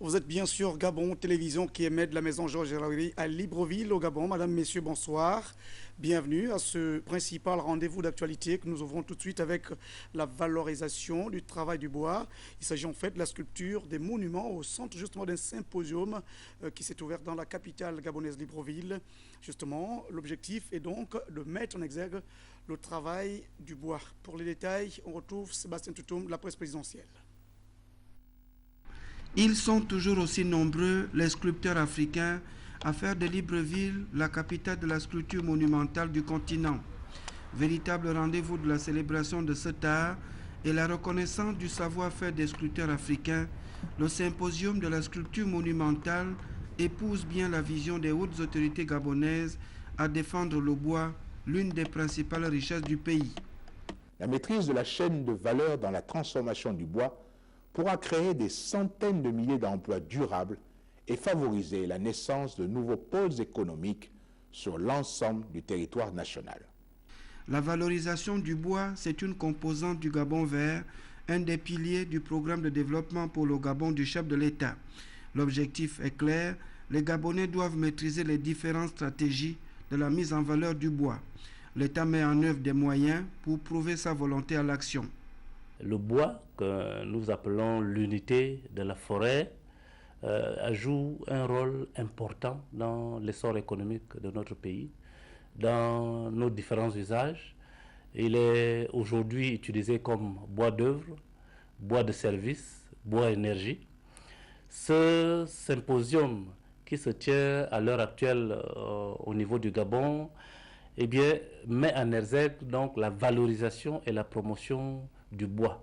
Vous êtes bien sûr Gabon Télévision qui émet de la maison Georges Raoui à Libreville au Gabon. Madame, Messieurs, bonsoir. Bienvenue à ce principal rendez-vous d'actualité que nous ouvrons tout de suite avec la valorisation du travail du bois. Il s'agit en fait de la sculpture des monuments au centre justement d'un symposium qui s'est ouvert dans la capitale gabonaise Libreville. Justement, l'objectif est donc de mettre en exergue le travail du bois. Pour les détails, on retrouve Sébastien Toutoum de la presse présidentielle. Ils sont toujours aussi nombreux, les sculpteurs africains, à faire de Libreville la capitale de la sculpture monumentale du continent. Véritable rendez-vous de la célébration de cet art et la reconnaissance du savoir-faire des sculpteurs africains, le symposium de la sculpture monumentale épouse bien la vision des hautes autorités gabonaises à défendre le bois, l'une des principales richesses du pays. La maîtrise de la chaîne de valeur dans la transformation du bois pourra créer des centaines de milliers d'emplois durables et favoriser la naissance de nouveaux pôles économiques sur l'ensemble du territoire national. La valorisation du bois, c'est une composante du Gabon vert, un des piliers du programme de développement pour le Gabon du chef de l'État. L'objectif est clair, les Gabonais doivent maîtriser les différentes stratégies de la mise en valeur du bois. L'État met en œuvre des moyens pour prouver sa volonté à l'action. Le bois, que nous appelons l'unité de la forêt, joue un rôle important dans l'essor économique de notre pays, dans nos différents usages. Il est aujourd'hui utilisé comme bois d'œuvre, bois de service, bois énergie. Ce symposium qui se tient à l'heure actuelle au niveau du Gabon, eh bien, met en exergue donc la valorisation et la promotion du bois.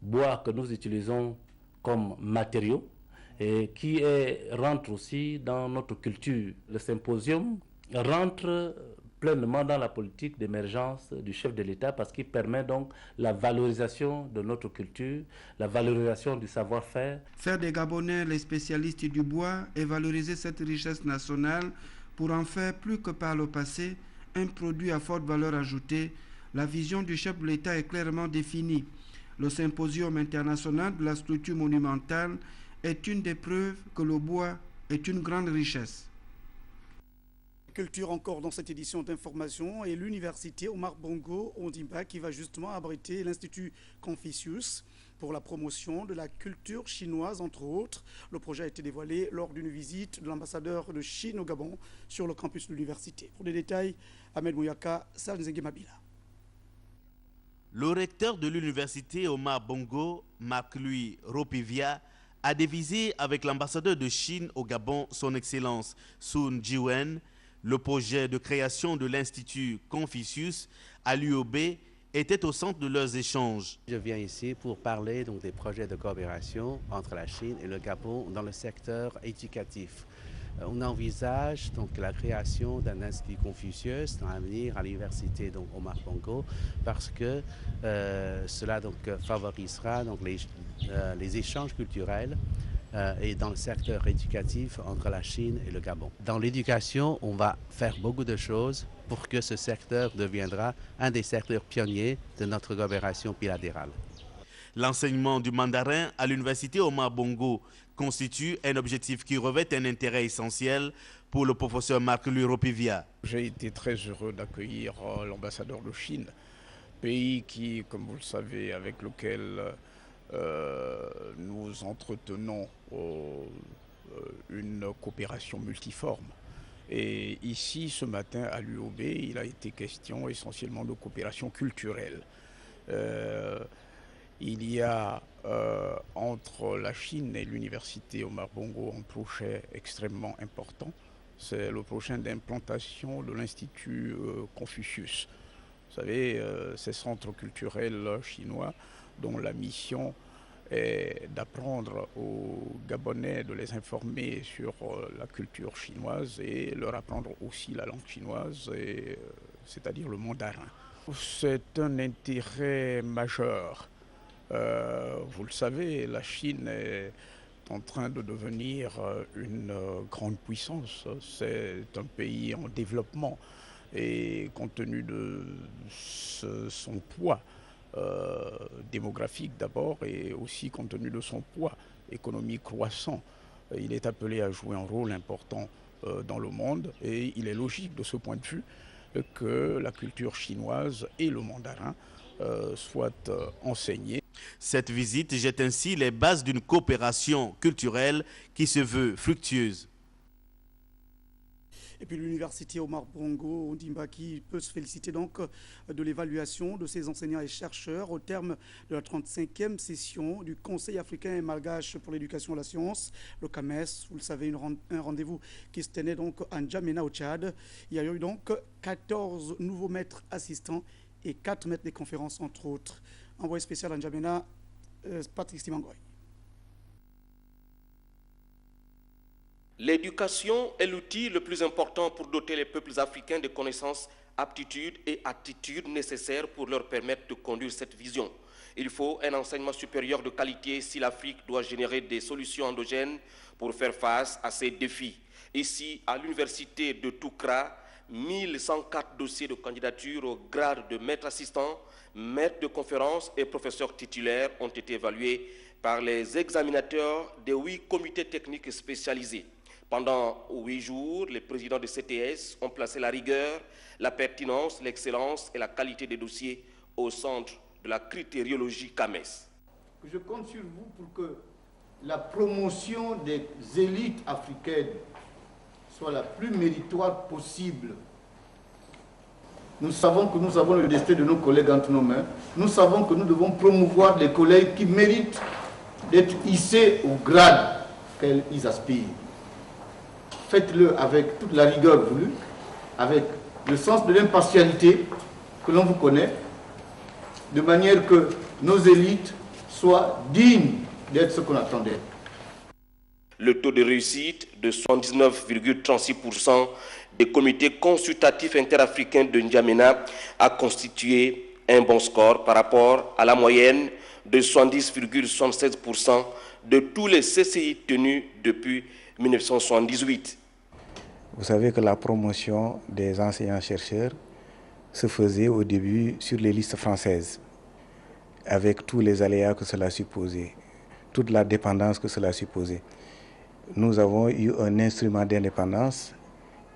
Bois que nous utilisons comme matériau et qui rentre aussi dans notre culture. Le symposium rentre pleinement dans la politique d'émergence du chef de l'État parce qu'il permet donc la valorisation de notre culture, la valorisation du savoir-faire. Faire des Gabonais les spécialistes du bois et valoriser cette richesse nationale pour en faire plus que par le passé un produit à forte valeur ajoutée. La vision du chef de l'État est clairement définie. Le symposium international de la sculpture monumentale est une des preuves que le bois est une grande richesse. Culture encore dans cette édition d'information et l'université Omar Bongo Ondimba qui va justement abriter l'Institut Confucius pour la promotion de la culture chinoise entre autres. Le projet a été dévoilé lors d'une visite de l'ambassadeur de Chine au Gabon sur le campus de l'université. Pour les détails, Ahmed Mouyaka, Salnzengue Mabila. Le recteur de l'université Omar Bongo, Marc-Louis Ropivia, a dévisé avec l'ambassadeur de Chine au Gabon, son Excellence Sun Jiwen, le projet de création de l'Institut Confucius à l'UOB était au centre de leurs échanges. Je viens ici pour parler donc, des projets de coopération entre la Chine et le Gabon dans le secteur éducatif. On envisage donc la création d'un institut Confucius dans l'avenir à l'université donc Omar Bongo parce que cela donc favorisera donc les échanges culturels et dans le secteur éducatif entre la Chine et le Gabon. Dans l'éducation, on va faire beaucoup de choses pour que ce secteur deviendra un des secteurs pionniers de notre coopération bilatérale. L'enseignement du mandarin à l'université Omar Bongo constitue un objectif qui revêt un intérêt essentiel pour le professeur Marc-Louis Ropivia. J'ai été très heureux d'accueillir l'ambassadeur de Chine, pays qui, comme vous le savez, avec lequel nous entretenons une coopération multiforme. Et ici, ce matin, à l'UOB, il a été question essentiellement de coopération culturelle. Il y a entre la Chine et l'université Omar Bongo un projet extrêmement important. C'est le projet d'implantation de l'Institut Confucius. Vous savez, ces centres culturels chinois dont la mission est d'apprendre aux Gabonais, de les informer sur la culture chinoise et leur apprendre aussi la langue chinoise, c'est-à-dire le mandarin. C'est un intérêt majeur. Vous le savez, la Chine est en train de devenir une grande puissance. C'est un pays en développement et compte tenu de son poids démographique d'abord et aussi compte tenu de son poids économique croissant. Il est appelé à jouer un rôle important dans le monde et il est logique de ce point de vue que la culture chinoise et le mandarin soient enseignés. Cette visite jette ainsi les bases d'une coopération culturelle qui se veut fructueuse. Et puis l'université Omar Bongo Ondimba qui peut se féliciter donc de l'évaluation de ses enseignants et chercheurs au terme de la 35e session du Conseil africain et malgache pour l'éducation et la science, le CAMES. Vous le savez, un rendez-vous qui se tenait donc à N'Djamena au Tchad. Il y a eu donc 14 nouveaux maîtres assistants et 4 maîtres de conférences entre autres. Envoyé spécial à N'Djamena, Patrick Stimangoy. L'éducation est l'outil le plus important pour doter les peuples africains de connaissances, aptitudes et attitudes nécessaires pour leur permettre de conduire cette vision. Il faut un enseignement supérieur de qualité si l'Afrique doit générer des solutions endogènes pour faire face à ces défis. Ici, à l'université de Toukra, 1104 dossiers de candidature au grade de maître assistant, maître de conférence et professeur titulaire ont été évalués par les examinateurs des 8 comités techniques spécialisés. Pendant 8 jours, les présidents de CTS ont placé la rigueur, la pertinence, l'excellence et la qualité des dossiers au centre de la critériologie CAMES. Je compte sur vous pour que la promotion des élites africaines soit la plus méritoire possible. Nous savons que nous avons le destin de nos collègues entre nos mains. Nous savons que nous devons promouvoir des collègues qui méritent d'être hissés au grade qu'ils aspirent. Faites-le avec toute la rigueur voulue, avec le sens de l'impartialité que l'on vous connaît, de manière que nos élites soient dignes d'être ce qu'on attendait. Le taux de réussite de 79,36% des comités consultatifs interafricains de N'Djamena a constitué un bon score par rapport à la moyenne de 70,76% de tous les CCI tenus depuis 1978. Vous savez que la promotion des enseignants-chercheurs se faisait au début sur les listes françaises, avec tous les aléas que cela supposait, toute la dépendance que cela supposait. Nous avons eu un instrument d'indépendance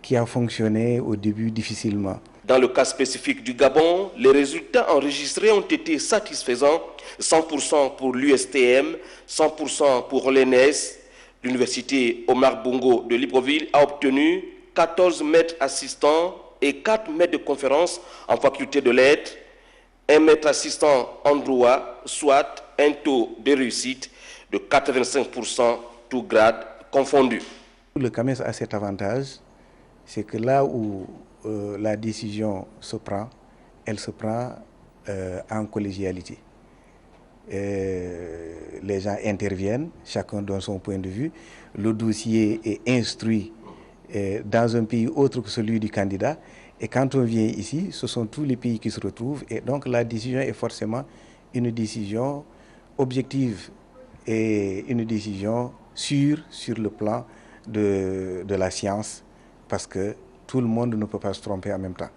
qui a fonctionné au début difficilement. Dans le cas spécifique du Gabon, les résultats enregistrés ont été satisfaisants, 100% pour l'USTM, 100% pour l'ENS. L'université Omar Bongo de Libreville a obtenu 14 maîtres assistants et 4 maîtres de conférence en faculté de lettres, un maître assistant en droit, soit un taux de réussite de 85%, tout grade confondu. Le CAMES a cet avantage, c'est que là où la décision se prend, elle se prend en collégialité. Les gens interviennent, chacun donne son point de vue. Le dossier est instruit dans un pays autre que celui du candidat. Et quand on vient ici, ce sont tous les pays qui se retrouvent. Et donc la décision est forcément une décision objective et une décision sûre sur le plan de la science, parce que tout le monde ne peut pas se tromper en même temps.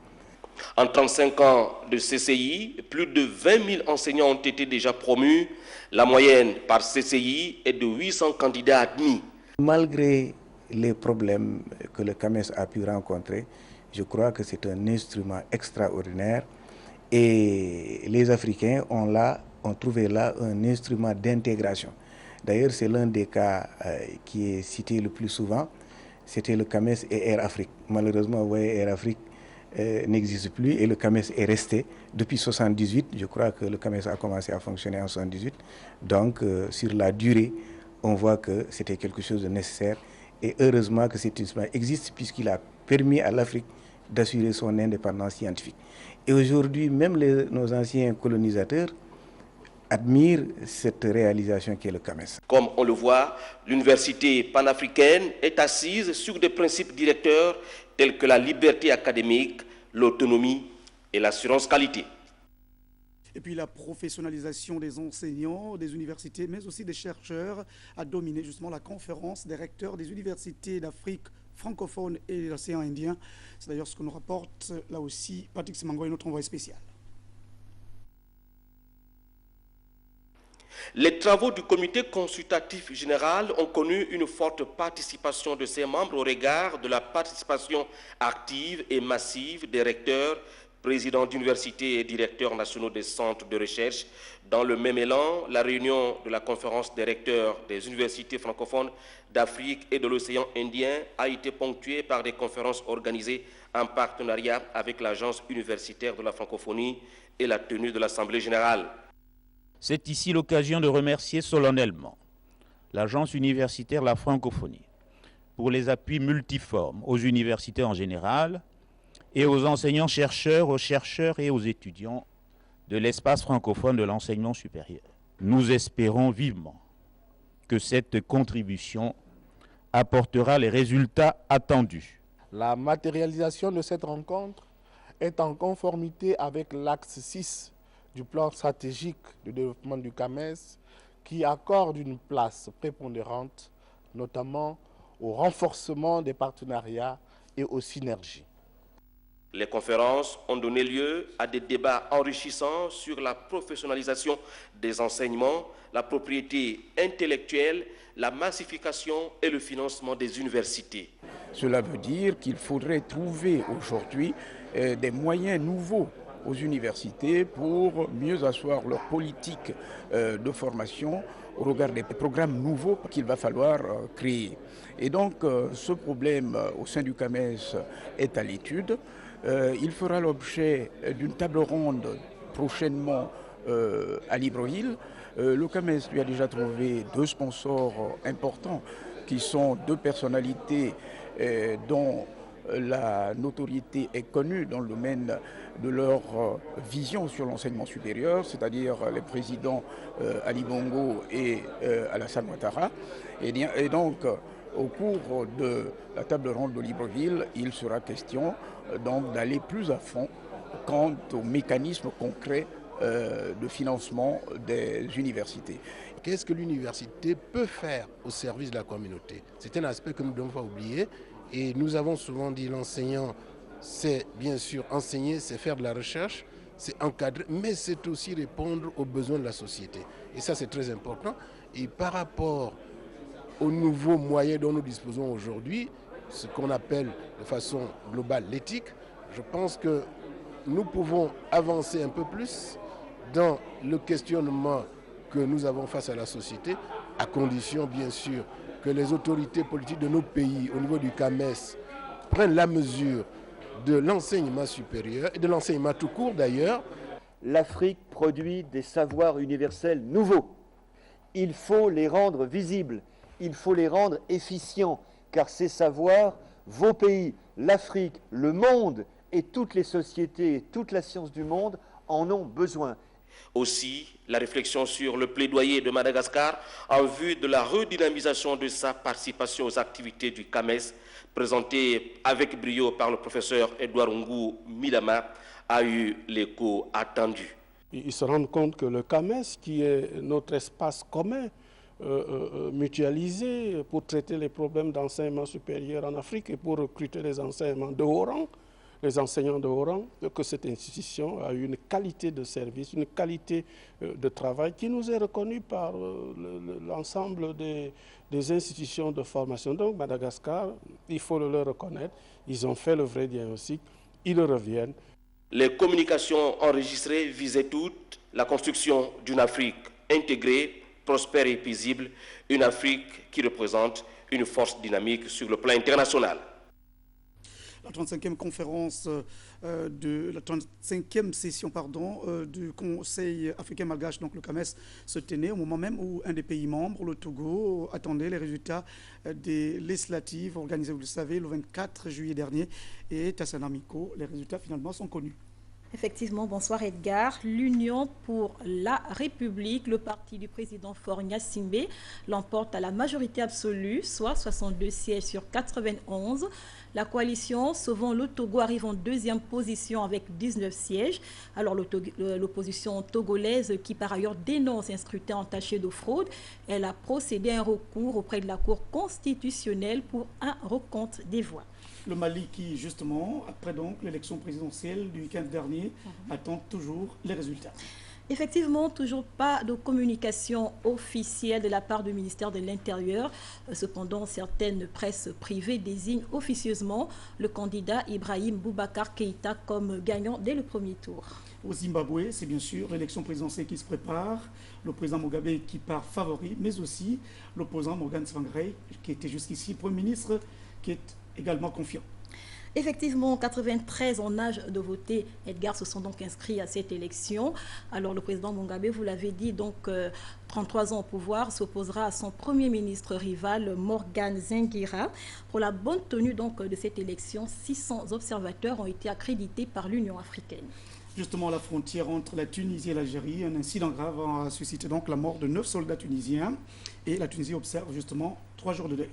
En 35 ans de CCI, plus de 20 000 enseignants ont été déjà promus. La moyenne par CCI est de 800 candidats admis. Malgré les problèmes que le CAMES a pu rencontrer, je crois que c'est un instrument extraordinaire et les Africains ont trouvé là un instrument d'intégration. D'ailleurs, c'est l'un des cas qui est cité le plus souvent, c'était le CAMES et Air Afrique. Malheureusement, vous voyez, Air Afrique n'existe plus et le CAMES est resté depuis 1978. Je crois que le CAMES a commencé à fonctionner en 1978. Donc, sur la durée, on voit que c'était quelque chose de nécessaire. Et heureusement que cet instrument existe puisqu'il a permis à l'Afrique d'assurer son indépendance scientifique. Et aujourd'hui, même nos anciens colonisateurs admirent cette réalisation qui est le CAMES. Comme on le voit, l'université panafricaine est assise sur des principes directeurs tels que la liberté académique, l'autonomie et l'assurance qualité. Et puis la professionnalisation des enseignants, des universités, mais aussi des chercheurs a dominé justement la conférence des recteurs des universités d'Afrique francophone et de l'océan Indien. C'est d'ailleurs ce que nous rapporte là aussi Patrick Simangoy, notre envoyé spécial. Les travaux du comité consultatif général ont connu une forte participation de ses membres au regard de la participation active et massive des recteurs, présidents d'universités et directeurs nationaux des centres de recherche. Dans le même élan, la réunion de la conférence des recteurs des universités francophones d'Afrique et de l'océan Indien a été ponctuée par des conférences organisées en partenariat avec l'Agence universitaire de la francophonie et la tenue de l'Assemblée générale. C'est ici l'occasion de remercier solennellement l'Agence universitaire de la francophonie pour les appuis multiformes aux universités en général et aux enseignants-chercheurs, aux chercheurs et aux étudiants de l'espace francophone de l'enseignement supérieur. Nous espérons vivement que cette contribution apportera les résultats attendus. La matérialisation de cette rencontre est en conformité avec l'axe 6 du plan stratégique de développement du CAMES qui accorde une place prépondérante notamment au renforcement des partenariats et aux synergies. Les conférences ont donné lieu à des débats enrichissants sur la professionnalisation des enseignements, la propriété intellectuelle, la massification et le financement des universités. Cela veut dire qu'il faudrait trouver aujourd'hui des moyens nouveaux aux universités pour mieux asseoir leur politique de formation au regard des programmes nouveaux qu'il va falloir créer. Et donc ce problème au sein du CAMES est à l'étude. Il fera l'objet d'une table ronde prochainement à Libreville. Le CAMES lui a déjà trouvé 2 sponsors importants qui sont 2 personnalités dont la notoriété est connue dans le domaine de leur vision sur l'enseignement supérieur, c'est-à-dire les présidents Ali Bongo et Alassane Ouattara. Et donc, au cours de la table ronde de Libreville, il sera question d'aller plus à fond quant aux mécanismes concrets de financement des universités. Qu'est-ce que l'université peut faire au service de la communauté? C'est un aspect que nous ne devons pas oublier. Et nous avons souvent dit l'enseignant, c'est bien sûr enseigner, c'est faire de la recherche, c'est encadrer, mais c'est aussi répondre aux besoins de la société. Et ça, c'est très important. Et par rapport aux nouveaux moyens dont nous disposons aujourd'hui, ce qu'on appelle de façon globale l'éthique, je pense que nous pouvons avancer un peu plus dans le questionnement que nous avons face à la société, à condition bien sûr que les autorités politiques de nos pays, au niveau du CAMES, prennent la mesure de l'enseignement supérieur et de l'enseignement tout court d'ailleurs. L'Afrique produit des savoirs universels nouveaux. Il faut les rendre visibles, il faut les rendre efficients, car ces savoirs, vos pays, l'Afrique, le monde et toutes les sociétés et toute la science du monde en ont besoin. Aussi, la réflexion sur le plaidoyer de Madagascar en vue de la redynamisation de sa participation aux activités du CAMES, présentée avec brio par le professeur Edouard Ngou Milama, a eu l'écho attendu. Ils se rendent compte que le CAMES, qui est notre espace commun, mutualisé pour traiter les problèmes d'enseignement supérieur en Afrique et pour recruter les enseignants de haut rang, les enseignants de haut rang, que cette institution a une qualité de service, une qualité de travail qui nous est reconnue par l'ensemble des institutions de formation. Donc Madagascar, il faut le leur reconnaître, ils ont fait le vrai diagnostic, ils reviennent. Les communications enregistrées visaient toutes la construction d'une Afrique intégrée, prospère et paisible, une Afrique qui représente une force dynamique sur le plan international. La 35e conférence la 35e session du Conseil africain malgache, donc le CAMES, se tenait au moment même où un des pays membres, le Togo, attendait les résultats des législatives organisées, vous le savez, le 24 juillet dernier. Et Tassana Miko, les résultats finalement sont connus. Effectivement, bonsoir Edgar. L'Union pour la République, le parti du président Faure Gnassingbé, l'emporte à la majorité absolue, soit 62 sièges sur 91. La coalition Sauvons le Togo arrive en 2e position avec 19 sièges. Alors l'opposition togolaise, qui par ailleurs dénonce un scrutin entaché de fraude, elle a procédé à un recours auprès de la Cour constitutionnelle pour un recompte des voix. Le Mali qui, justement, après donc l'élection présidentielle du week-end dernier, attend toujours les résultats. Effectivement, toujours pas de communication officielle de la part du ministère de l'Intérieur. Cependant, certaines presses privées désignent officieusement le candidat Ibrahim Boubacar Keïta comme gagnant dès le premier tour. Au Zimbabwe, c'est bien sûr l'élection présidentielle qui se prépare. Le président Mugabe qui part favori, mais aussi l'opposant Morgan Tsvangirai, qui était jusqu'ici Premier ministre, qui est également confiant. Effectivement, 93 en âge de voter, Edgar se sont donc inscrits à cette élection. Alors le président Mugabe, vous l'avez dit, donc 33 ans au pouvoir, s'opposera à son premier ministre rival Morgan Tsvangirai. Pour la bonne tenue donc de cette élection, 600 observateurs ont été accrédités par l'Union africaine. Justement, la frontière entre la Tunisie et l'Algérie, un incident grave a suscité donc la mort de 9 soldats tunisiens et la Tunisie observe justement 3 jours de deuil.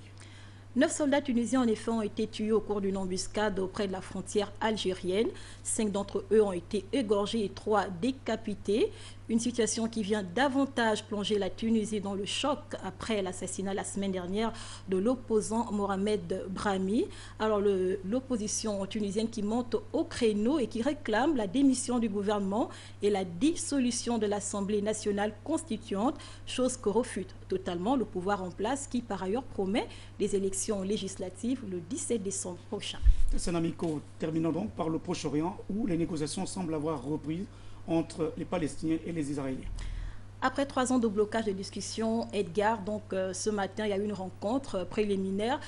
9 soldats tunisiens en effet ont été tués au cours d'une embuscade auprès de la frontière algérienne. 5 d'entre eux ont été égorgés et 3 décapités. Une situation qui vient davantage plonger la Tunisie dans le choc après l'assassinat la semaine dernière de l'opposant Mohamed Brahmi. Alors l'opposition tunisienne qui monte au créneau et qui réclame la démission du gouvernement et la dissolution de l'Assemblée nationale constituante, chose que refute totalement le pouvoir en place qui par ailleurs promet des élections législatives le 17 décembre prochain. Sanamiko, terminons donc par le Proche-Orient où les négociations semblent avoir repris entre les Palestiniens et les Israéliens. Après 3 ans de blocage de discussion, Edgar, donc ce matin, il y a eu une rencontre préliminaire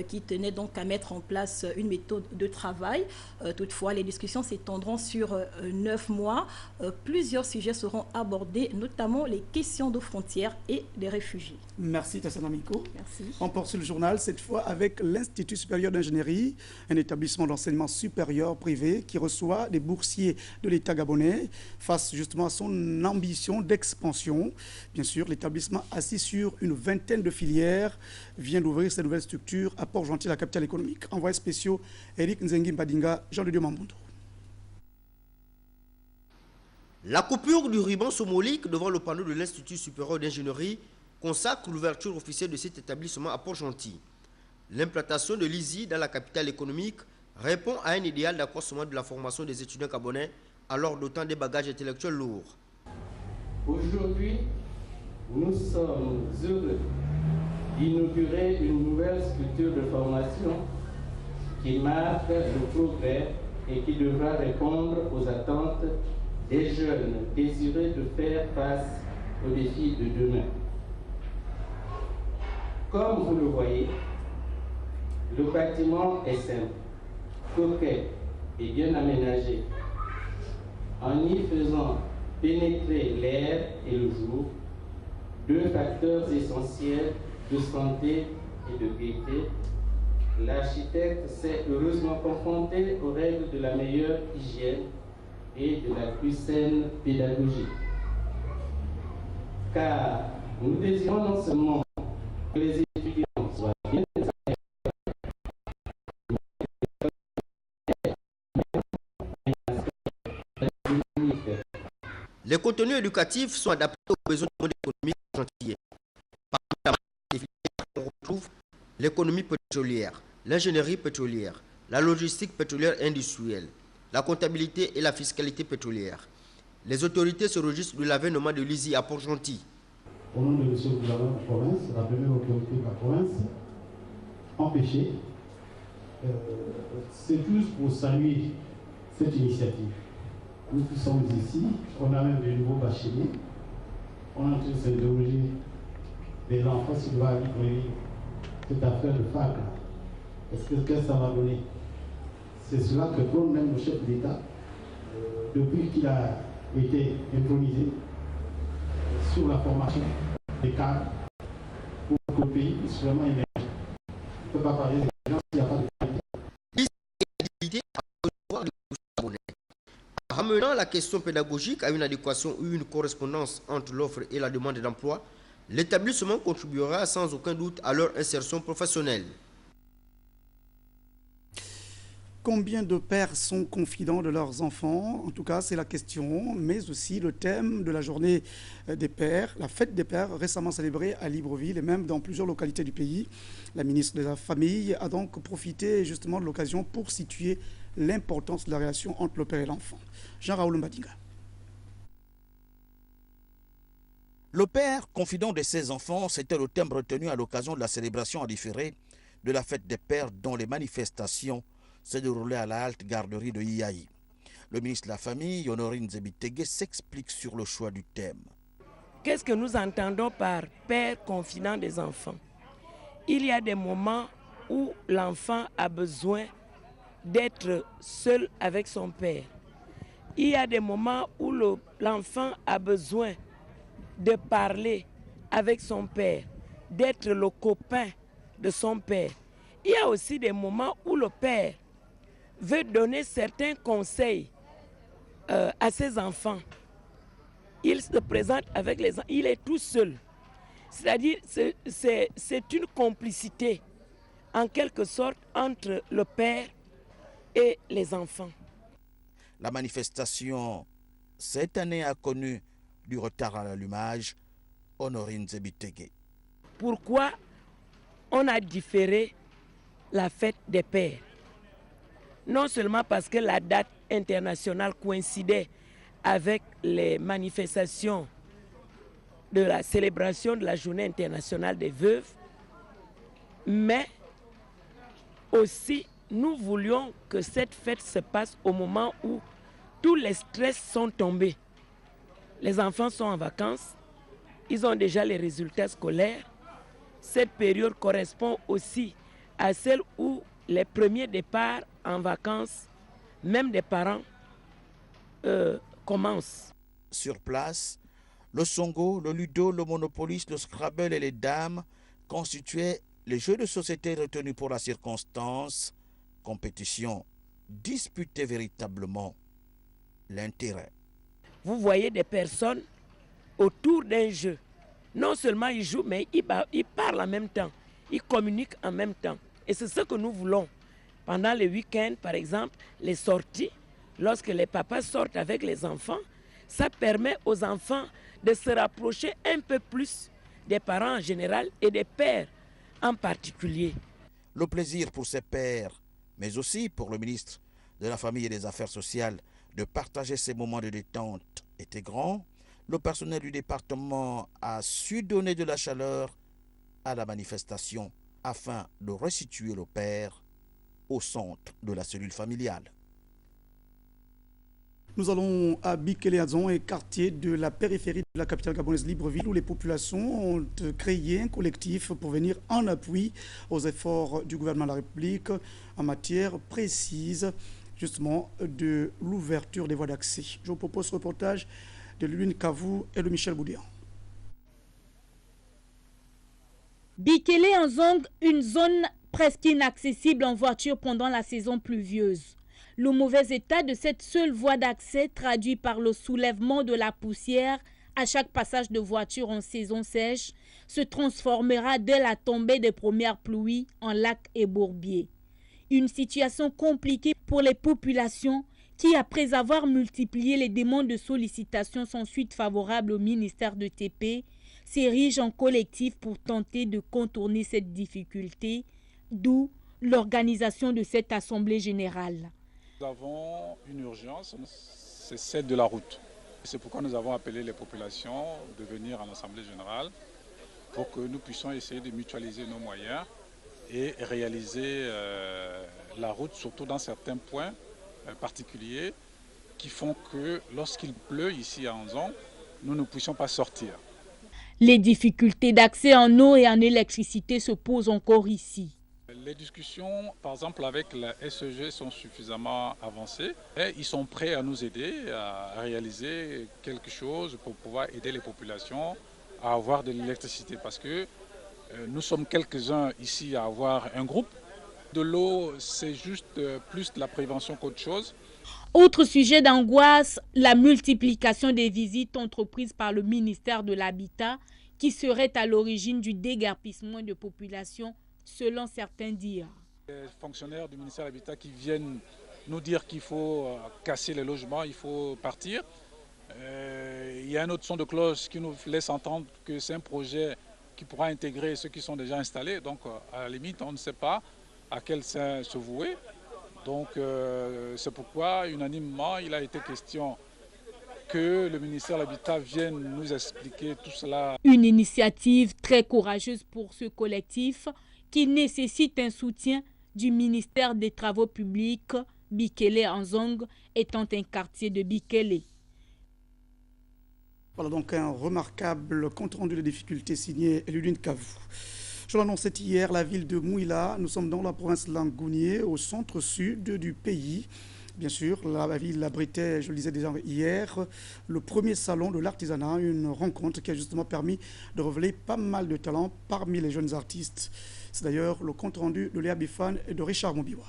qui tenait donc à mettre en place une méthode de travail. Toutefois, les discussions s'étendront sur 9 mois. Plusieurs sujets seront abordés, notamment les questions de frontières et des réfugiés. Merci Tassana Miko. Merci. On poursuit le journal, cette fois avec l'Institut supérieur d'ingénierie, un établissement d'enseignement supérieur privé qui reçoit des boursiers de l'État gabonais face justement à son ambition d'expansion. Bien sûr, l'établissement assis sur une vingtaine de filières vient d'ouvrir cette nouvelle structure à Port-Gentil, la capitale économique. Envoyé spéciaux, Eric Nzengi Mbadinga, Jean-Didier Mambondo. La coupure du ruban symbolique devant le panneau de l'Institut supérieur d'ingénierie consacre l'ouverture officielle de cet établissement à Port-Gentil. L'implantation de l'ISI dans la capitale économique répond à un idéal d'accroissement de la formation des étudiants gabonais alors dotant des bagages intellectuels lourds. Aujourd'hui, nous sommes heureux d'inaugurer une nouvelle structure de formation qui marque le progrès et qui devra répondre aux attentes des jeunes désireux de faire face aux défis de demain. Comme vous le voyez, le bâtiment est simple, coquet et bien aménagé. En y faisant pénétrer l'air et le jour, 2 facteurs essentiels de santé et de gaieté, l'architecte s'est heureusement confronté aux règles de la meilleure hygiène et de la plus saine pédagogie. Car nous désirons non seulement que les étudiants soient bien Les contenus éducatifs sont adaptés aux besoins du monde économique gentillet. Parmi les filières, on retrouve l'économie pétrolière, l'ingénierie pétrolière, la logistique pétrolière industrielle, la comptabilité et la fiscalité pétrolière. Les autorités se réjouissent de l'avènement de l'ISI à Port-Gentil. Au nom de M. le gouverneur de la province, la première autorité de la province, empêché, c'est plus pour saluer cette initiative. Nous qui sommes ici, on a même des nouveaux bacheliers. On est en train de s'interroger les enfants s'ils doivent livrer cette affaire de fac. Qu'est-ce que ça va donner? C'est cela que prône même le chef de l'État depuis qu'il a été intronisé sur la formation des cadres pour que le pays puisse vraiment émerger. On ne peut pas parler des gens s'il n'y a pas de qualité. Ramenant la question pédagogique à une adéquation ou une correspondance entre l'offre et la demande d'emploi, l'établissement contribuera sans aucun doute à leur insertion professionnelle. Combien de pères sont confidents de leurs enfants? En tout cas, c'est la question, mais aussi le thème de la journée des pères, la fête des pères, récemment célébrée à Libreville et même dans plusieurs localités du pays. La ministre de la Famille a donc profité justement de l'occasion pour situer l'importance de la relation entre le père et l'enfant. Jean-Raoul Mbadinga. Le père, confident de ses enfants, c'était le thème retenu à l'occasion de la célébration en différé de la fête des pères dont les manifestations se déroulaient à la halte garderie de Yayi. Le ministre de la Famille, Honorine Zebitege, s'explique sur le choix du thème. Qu'est-ce que nous entendons par père confident des enfants? Il y a des moments où l'enfant a besoin d'être seul avec son père. Il y a des moments où l'enfant a besoin de parler avec son père, d'être le copain de son père. Il y a aussi des moments où le père veut donner certains conseils à ses enfants. Il se présente avec les enfants, il est tout seul. C'est-à-dire c'est une complicité en quelque sorte entre le père et les enfants. La manifestation cette année a connu du retard à l'allumage. Honorine Zebitege. Pourquoi on a différé la fête des pères? Non seulement parce que la date internationale coïncidait avec les manifestations de la célébration de la journée internationale des veuves, mais aussi nous voulions que cette fête se passe au moment où tous les stress sont tombés. Les enfants sont en vacances, ils ont déjà les résultats scolaires. Cette période correspond aussi à celle où les premiers départs en vacances, même des parents, commencent. Sur place, le songo, le ludo, le monopolis, le scrabble et les dames constituaient les jeux de société retenus pour la circonstance. Compétition disputait véritablement l'intérêt. Vous voyez des personnes autour d'un jeu. Non seulement ils jouent, mais ils parlent en même temps. Ils communiquent en même temps. Et c'est ce que nous voulons. Pendant les week-ends, par exemple, les sorties, lorsque les papas sortent avec les enfants, ça permet aux enfants de se rapprocher un peu plus des parents en général et des pères en particulier. Le plaisir pour ces pères, mais aussi pour le ministre de la Famille et des Affaires sociales, de partager ces moments de détente était grand. Le personnel du département a su donner de la chaleur à la manifestation afin de resituer le père au centre de la cellule familiale. Nous allons à Bikeleazon, un quartier de la périphérie de la capitale gabonaise Libreville, où les populations ont créé un collectif pour venir en appui aux efforts du gouvernement de la République en matière précise justement de l'ouverture des voies d'accès. Je vous propose ce reportage de Lune Kavou et de Michel Boudéan. Bikeleazon, une zone presque inaccessible en voiture pendant la saison pluvieuse. Le mauvais état de cette seule voie d'accès, traduit par le soulèvement de la poussière à chaque passage de voiture en saison sèche, se transformera dès la tombée des premières pluies en lacs et bourbiers. Une situation compliquée pour les populations qui, après avoir multiplié les demandes de sollicitation sans suite favorable au ministère de TP, s'érigent en collectif pour tenter de contourner cette difficulté, d'où l'organisation de cette assemblée générale. Nous avons une urgence, c'est celle de la route. C'est pourquoi nous avons appelé les populations de venir à l'Assemblée générale pour que nous puissions essayer de mutualiser nos moyens et réaliser la route, surtout dans certains points particuliers qui font que lorsqu'il pleut ici à Anzon, nous ne puissions pas sortir. Les difficultés d'accès en eau et en électricité se posent encore ici. Les discussions, par exemple, avec la SEG sont suffisamment avancées et ils sont prêts à nous aider à réaliser quelque chose pour pouvoir aider les populations à avoir de l'électricité parce que nous sommes quelques-uns ici à avoir un groupe. De l'eau, c'est juste plus de la prévention qu'autre chose. Autre sujet d'angoisse, la multiplication des visites entreprises par le ministère de l'Habitat qui serait à l'origine du déguerpissement de population selon certains dires. Les fonctionnaires du ministère de l'Habitat qui viennent nous dire qu'il faut casser les logements, il faut partir. Il y a un autre son de cloche qui nous laisse entendre que c'est un projet qui pourra intégrer ceux qui sont déjà installés. Donc à la limite, on ne sait pas à quel sein se vouer. Donc c'est pourquoi unanimement, il a été question que le ministère de l'Habitat vienne nous expliquer tout cela. Une initiative très courageuse pour ce collectif qui nécessite un soutien du ministère des Travaux publics, Bikele Anzong étant un quartier de Bikele. Voilà donc un remarquable compte-rendu de difficultés signé Ludwig Kavou. Je l'annonçais hier, la ville de Mouila, nous sommes dans la province Langounier, au centre-sud du pays. Bien sûr, la ville abritait, je le disais déjà hier, le premier salon de l'artisanat, une rencontre qui a justement permis de révéler pas mal de talents parmi les jeunes artistes. C'est d'ailleurs le compte-rendu de Léa Bifan et de Richard Mobiwa.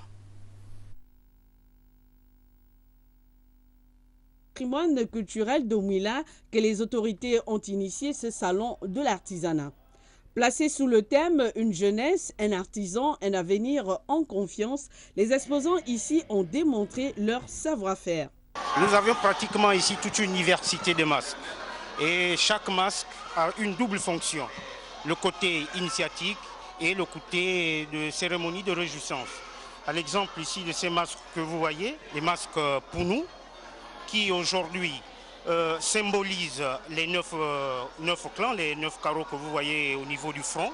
Patrimoine culturel de Mouila que les autorités ont initié ce salon de l'artisanat. Placé sous le thème « Une jeunesse, un artisan, un avenir en confiance », les exposants ici ont démontré leur savoir-faire. Nous avions pratiquement ici toute une diversité de masques. Et chaque masque a une double fonction. Le côté initiatique et le côté de cérémonie de réjouissance. À l'exemple ici de ces masques que vous voyez, les masques pour nous, qui aujourd'hui symbolise les 9 clans, les 9 carreaux que vous voyez au niveau du front.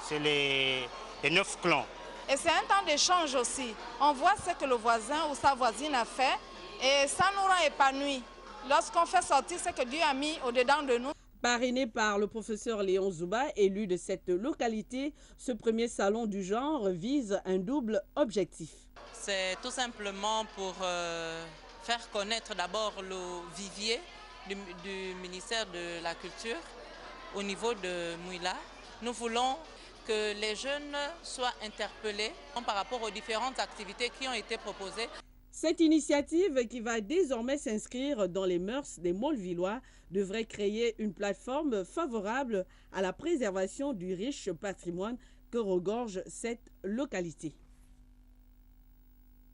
C'est les 9 clans. Et c'est un temps d'échange aussi. On voit ce que le voisin ou sa voisine a fait et ça nous rend épanouis. Lorsqu'on fait sortir ce que Dieu a mis au-dedans de nous. Parrainé par le professeur Léon Zouba, élu de cette localité, ce premier salon du genre vise un double objectif. C'est tout simplement pour faire connaître d'abord le vivier du ministère de la Culture au niveau de Mouila. Nous voulons que les jeunes soient interpellés par rapport aux différentes activités qui ont été proposées. Cette initiative, qui va désormais s'inscrire dans les mœurs des Molvillois, devrait créer une plateforme favorable à la préservation du riche patrimoine que regorge cette localité.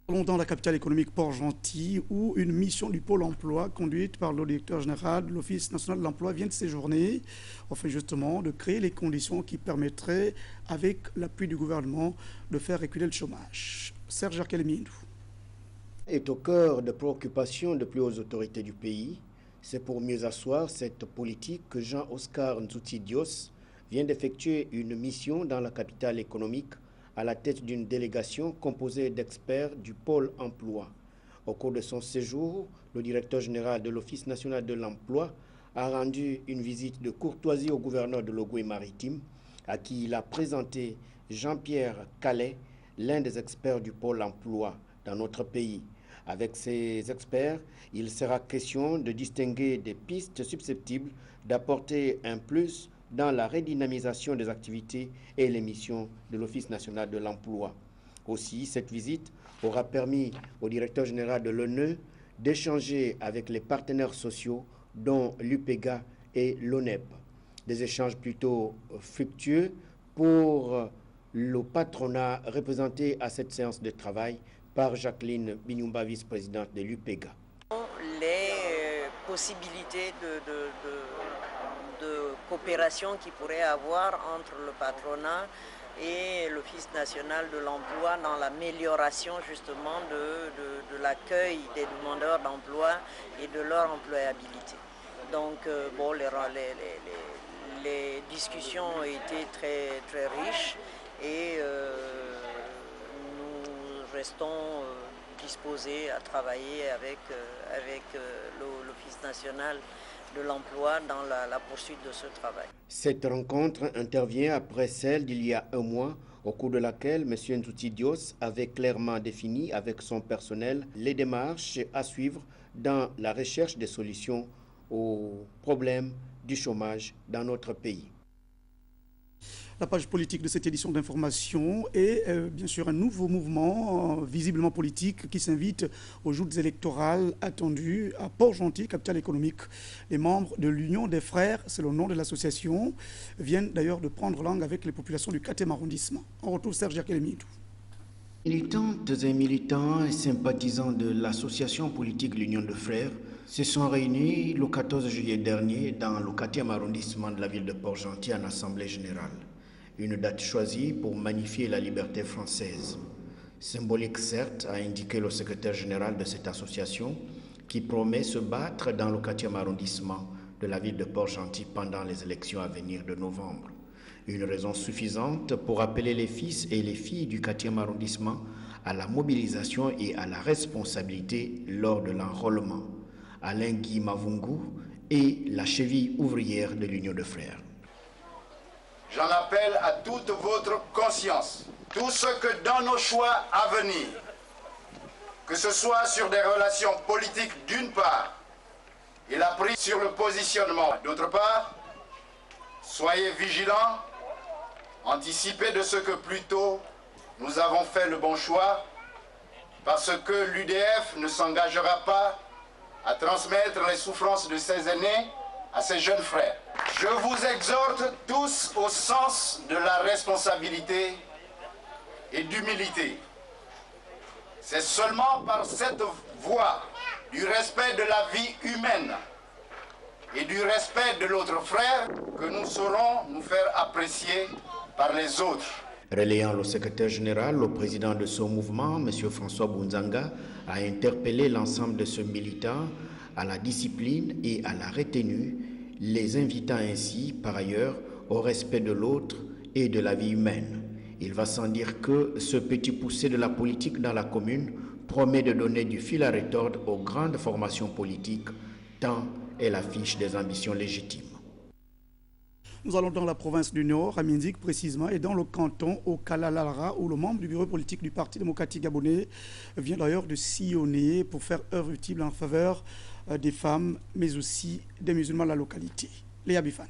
Dans la capitale économique Port-Gentil, où une mission du Pôle emploi conduite par le directeur général de l'Office national de l'emploi vient de séjourner, afin justement de créer les conditions qui permettraient, avec l'appui du gouvernement, de faire reculer le chômage. Serge Arkelemindou est au cœur de préoccupations de plus hautes autorités du pays. C'est pour mieux asseoir cette politique que Jean-Oscar Nzouti-Dios vient d'effectuer une mission dans la capitale économique à la tête d'une délégation composée d'experts du pôle emploi. Au cours de son séjour, le directeur général de l'Office national de l'emploi a rendu une visite de courtoisie au gouverneur de l'Ogooué-Maritime, à qui il a présenté Jean-Pierre Calais, l'un des experts du pôle emploi dans notre pays. Avec ces experts, il sera question de distinguer des pistes susceptibles d'apporter un plus dans la redynamisation des activités et les missions de l'Office national de l'emploi. Aussi, cette visite aura permis au directeur général de l'ONE d'échanger avec les partenaires sociaux, dont l'UPEGA et l'ONEP. Des échanges plutôt fructueux pour le patronat représenté à cette séance de travail par Jacqueline Binyumba, vice-présidente de l'UPEGA. Les possibilités de coopération qu'il pourrait avoir entre le patronat et l'Office national de l'emploi dans l'amélioration justement de l'accueil des demandeurs d'emploi et de leur employabilité. Donc bon, les discussions ont été très, très riches et nous restons disposés à travailler avec l'Office national de l'emploi dans la poursuite de ce travail. Cette rencontre intervient après celle d'il y a un mois, au cours de laquelle M. Nzouti-Dios avait clairement défini avec son personnel les démarches à suivre dans la recherche des solutions aux problèmes du chômage dans notre pays. La page politique de cette édition d'information est bien sûr un nouveau mouvement visiblement politique qui s'invite aux joutes électorales attendues à Port-Gentil, capitale économique. Les membres de l'Union des Frères, c'est le nom de l'association, viennent d'ailleurs de prendre langue avec les populations du 4e arrondissement. On retrouve Serge Arkelemindou. Militantes et militants et sympathisants de l'association politique L'Union des Frères se sont réunis le 14 juillet dernier dans le 4e arrondissement de la ville de Port-Gentil en assemblée générale. Une date choisie pour magnifier la liberté française. Symbolique certes, a indiqué le secrétaire général de cette association, qui promet se battre dans le 4e arrondissement de la ville de Port-Gentil pendant les élections à venir de novembre. Une raison suffisante pour appeler les fils et les filles du 4e arrondissement à la mobilisation et à la responsabilité lors de l'enrôlement. Alain Guy Mavungu est la cheville ouvrière de l'Union de Frères. J'en appelle à toute votre conscience. Tout ce que dans nos choix à venir, que ce soit sur des relations politiques d'une part, et la prise sur le positionnement d'autre part, soyez vigilants, anticipez de ce que plus tôt nous avons fait le bon choix, parce que l'UDF ne s'engagera pas à transmettre les souffrances de ses aînés à ses jeunes frères. Je vous exhorte tous au sens de la responsabilité et d'humilité. C'est seulement par cette voie du respect de la vie humaine et du respect de l'autre frère que nous saurons nous faire apprécier par les autres. Relayant le secrétaire général, le président de ce mouvement, M. François Bunzanga, a interpellé l'ensemble de ce militant à la discipline et à la retenue, les invitant ainsi, par ailleurs, au respect de l'autre et de la vie humaine. Il va sans dire que ce petit poussé de la politique dans la commune promet de donner du fil à retordre aux grandes formations politiques, tant elle affiche des ambitions légitimes. Nous allons dans la province du Nord, à Minzik précisément, et dans le canton au Kalalara, où le membre du bureau politique du Parti démocratique gabonais vient d'ailleurs de sillonner pour faire œuvre utile en faveur des femmes, mais aussi des musulmans de la localité. Léa Bifan.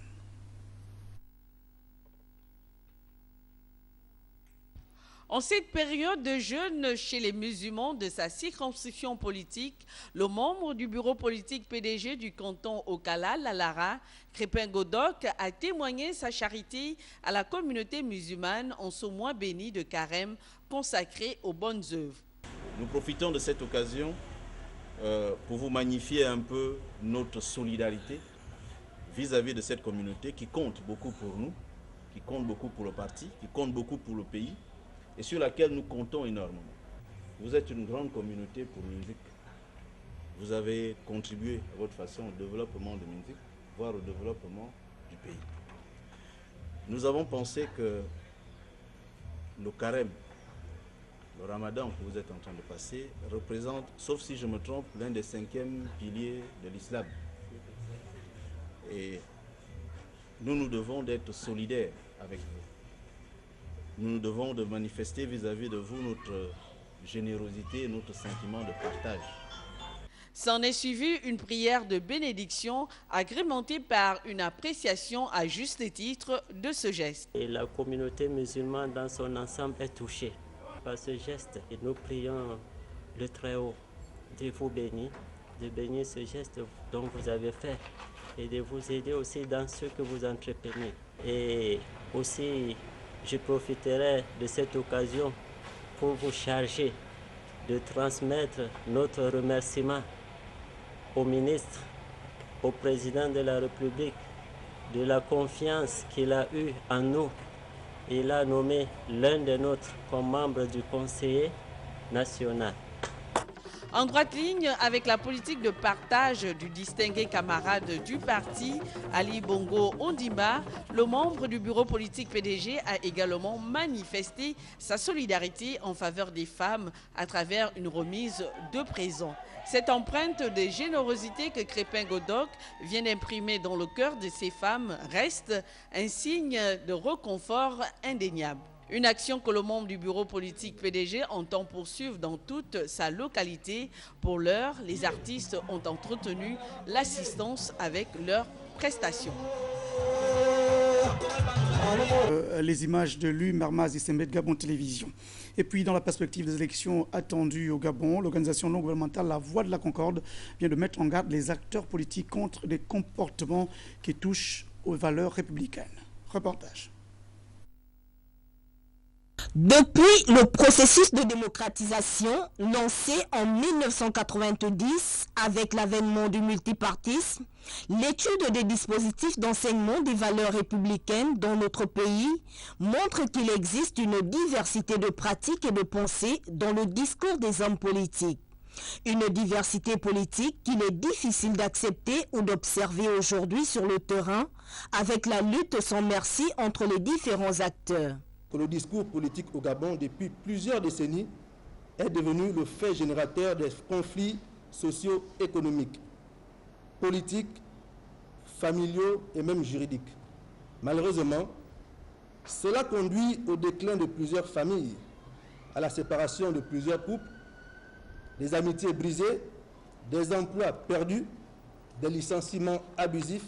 En cette période de jeûne chez les musulmans de sa circonscription politique, le membre du bureau politique PDG du canton Okala, Lalara, Crépin Godok, a témoigné sa charité à la communauté musulmane en ce mois béni de Carême consacré aux bonnes œuvres. Nous profitons de cette occasion pour vous magnifier un peu notre solidarité vis-à-vis de cette communauté qui compte beaucoup pour nous, qui compte beaucoup pour le parti, qui compte beaucoup pour le pays, et sur laquelle nous comptons énormément. Vous êtes une grande communauté pour Minzik. Vous avez contribué à votre façon au développement de Minzik, voire au développement du pays. Nous avons pensé que le carême, le ramadan que vous êtes en train de passer, représente, sauf si je me trompe, l'un des 5e piliers de l'islam. Et nous devons d'être solidaires avec vous. Nous devons de manifester vis-à-vis de vous notre générosité et notre sentiment de partage. S'en est suivi une prière de bénédiction agrémentée par une appréciation à juste titre de ce geste. Et la communauté musulmane dans son ensemble est touchée par ce geste. Et nous prions le Très-Haut de vous bénir, de bénir ce geste dont vous avez fait et de vous aider aussi dans ce que vous entreprenez. Et aussi, je profiterai de cette occasion pour vous charger de transmettre notre remerciement au ministre, au président de la République, de la confiance qu'il a eue en nous. Il a nommé l'un de nôtres comme membre du conseil national. En droite ligne avec la politique de partage du distingué camarade du parti, Ali Bongo Ondimba, le membre du bureau politique PDG a également manifesté sa solidarité en faveur des femmes à travers une remise de présents. Cette empreinte de générosité que Crépin Godok vient d'imprimer dans le cœur de ces femmes reste un signe de réconfort indéniable. Une action que le membre du bureau politique PDG entend poursuivre dans toute sa localité. Pour l'heure, les artistes ont entretenu l'assistance avec leurs prestations. Les images de Lu Marmaz Issembe de Gabon Télévision. Et puis, dans la perspective des élections attendues au Gabon, l'organisation non gouvernementale La Voix de la Concorde vient de mettre en garde les acteurs politiques contre des comportements qui touchent aux valeurs républicaines. Reportage. Depuis le processus de démocratisation lancé en 1990 avec l'avènement du multipartisme, l'étude des dispositifs d'enseignement des valeurs républicaines dans notre pays montre qu'il existe une diversité de pratiques et de pensées dans le discours des hommes politiques. Une diversité politique qu'il est difficile d'accepter ou d'observer aujourd'hui sur le terrain, avec la lutte sans merci entre les différents acteurs. Que le discours politique au Gabon depuis plusieurs décennies est devenu le fait générateur des conflits socio-économiques, politiques, familiaux et même juridiques. Malheureusement, cela conduit au déclin de plusieurs familles, à la séparation de plusieurs couples, des amitiés brisées, des emplois perdus, des licenciements abusifs.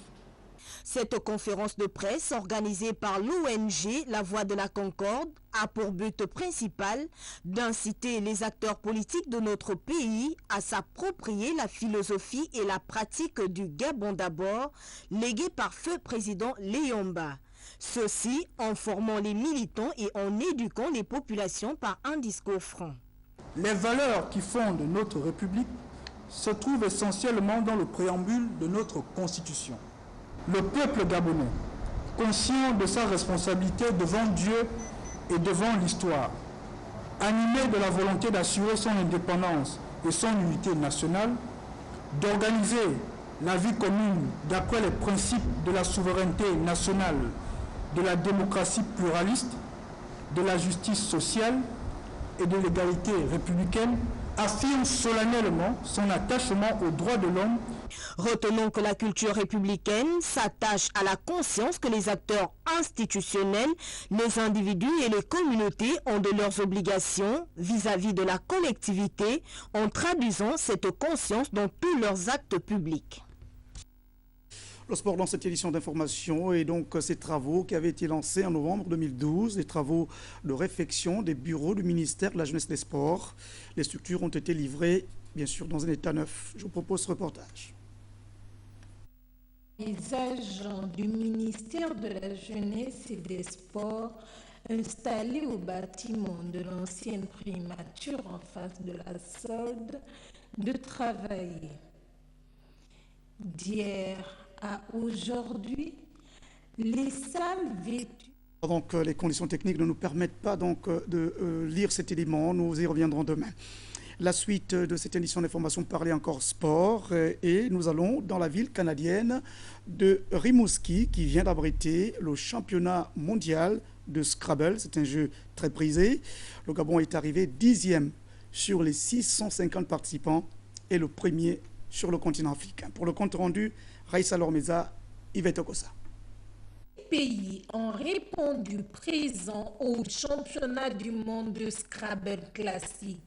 Cette conférence de presse organisée par l'ONG La Voix de la Concorde a pour but principal d'inciter les acteurs politiques de notre pays à s'approprier la philosophie et la pratique du Gabon d'abord, léguée par feu président Léomba. Ceci en formant les militants et en éduquant les populations par un discours franc. Les valeurs qui fondent notre République se trouvent essentiellement dans le préambule de notre Constitution. Le peuple gabonais, conscient de sa responsabilité devant Dieu et devant l'histoire, animé de la volonté d'assurer son indépendance et son unité nationale, d'organiser la vie commune d'après les principes de la souveraineté nationale, de la démocratie pluraliste, de la justice sociale et de l'égalité républicaine, affirme solennellement son attachement aux droits de l'homme. Retenons que la culture républicaine s'attache à la conscience que les acteurs institutionnels, les individus et les communautés ont de leurs obligations vis-à-vis de la collectivité en traduisant cette conscience dans tous leurs actes publics. Le sport dans cette édition d'information et donc ces travaux qui avaient été lancés en novembre 2012, les travaux de réfection des bureaux du ministère de la Jeunesse et des Sports. Les structures ont été livrées, bien sûr, dans un état neuf. Je vous propose ce reportage. Les agents du ministère de la Jeunesse et des Sports installés au bâtiment de l'ancienne primature en face de la solde de travailler. D'hier à aujourd'hui, les salles vêtues. Donc les conditions techniques ne nous permettent pas donc de lire cet élément. Nous y reviendrons demain. La suite de cette édition d'information parlait encore sport et nous allons dans la ville canadienne de Rimouski qui vient d'abriter le championnat mondial de Scrabble. C'est un jeu très prisé. Le Gabon est arrivé 10e sur les 650 participants et le premier sur le continent africain. Pour le compte rendu, Raïssa Lormeza, Yvette Okosa. Les pays ont répondu présent au championnat du monde de Scrabble classique.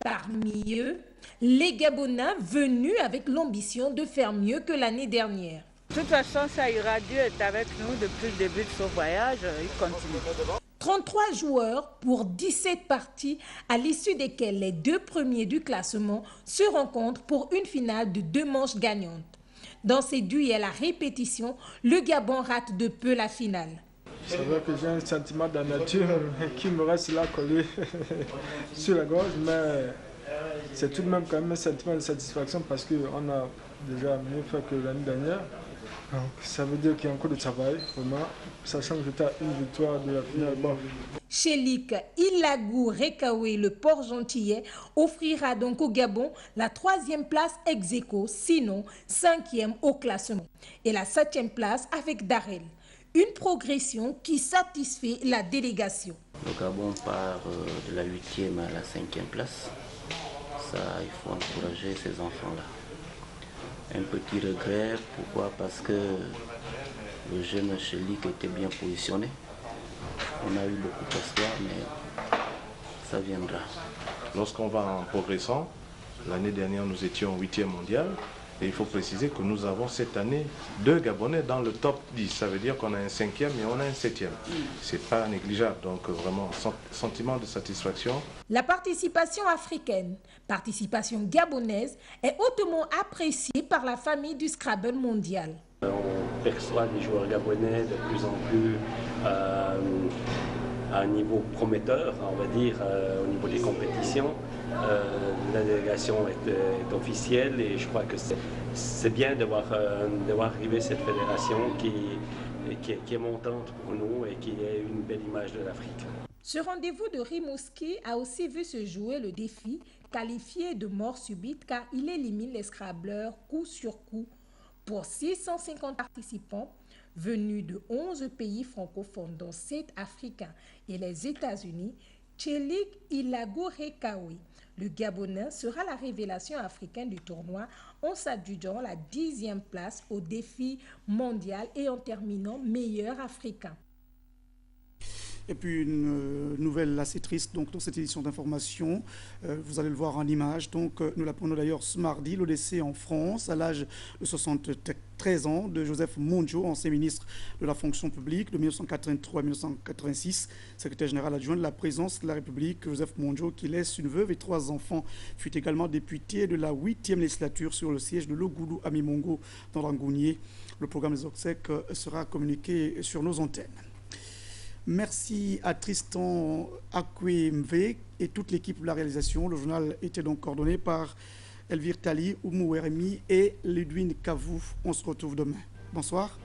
Parmi eux, les Gabonais venus avec l'ambition de faire mieux que l'année dernière. De toute façon, ça ira. Dieu est avec nous depuis le début de ce voyage. Il continue. 33 joueurs pour 17 parties, à l'issue desquelles les deux premiers du classement se rencontrent pour une finale de 2 manches gagnantes. Dans ces duels à répétition, le Gabon rate de peu la finale. C'est vrai que j'ai un sentiment d'amertume qui me reste là collé sur la gorge, mais c'est tout de même quand même un sentiment de satisfaction parce qu'on a déjà mieux fait que l'année dernière. Donc ça veut dire qu'il y a encore du travail, vraiment, sachant que j'étais à une victoire de la finale. Bon. Chelik Ilagou Rekawe, le Port-Gentillet, offrira donc au Gabon la 3e place ex aequo, sinon 5e au classement, et la 7e place avec Darel. Une progression qui satisfait la délégation. Le Gabon part de la 8e à la 5e place. Ça, il faut encourager ces enfants-là. Un petit regret, pourquoi? Parce que le jeune Chelik était bien positionné. On a eu beaucoup d'espoir, mais ça viendra. Lorsqu'on va en progressant, l'année dernière nous étions 8e mondial. Et il faut préciser que nous avons cette année 2 Gabonais dans le top 10. Ça veut dire qu'on a un 5e et on a un 7e. C'est pas négligeable, donc vraiment sentiment de satisfaction. La participation africaine, participation gabonaise, est hautement appréciée par la famille du Scrabble mondial. On perçoit des joueurs gabonais de plus en plus à un niveau prometteur, on va dire, au niveau des compétitions. La délégation est officielle et je crois que c'est bien de voir arriver cette fédération qui est montante pour nous et qui est une belle image de l'Afrique. Ce rendez-vous de Rimouski a aussi vu se jouer le défi qualifié de mort subite car il élimine les scrabbleurs coup sur coup. Pour 650 participants venus de 11 pays francophones, dont 7 africains et les États-Unis, Tchelik Ilago Rekawe, le Gabonais, sera la révélation africaine du tournoi en s'adjugeant la 10e place au défi mondial et en terminant meilleur africain. Et puis une nouvelle assez triste donc, dans cette édition d'information, vous allez le voir en image. Donc, nous l'apprenons d'ailleurs ce mardi, le décès en France à l'âge de 73 ans de Joseph Mondjo, ancien ministre de la fonction publique de 1983 à 1986, secrétaire général adjoint de la présidence de la République. Joseph Mondjo, qui laisse une veuve et 3 enfants, fut également député de la 8e législature sur le siège de Logoulou à Mimongo dans l'Angounier. Le programme des obsèques sera communiqué sur nos antennes. Merci à Tristan Akwemve et toute l'équipe de la réalisation. Le journal était donc coordonné par Elvire Tali, Oumou Weremi et Ludwin Kavou. On se retrouve demain. Bonsoir.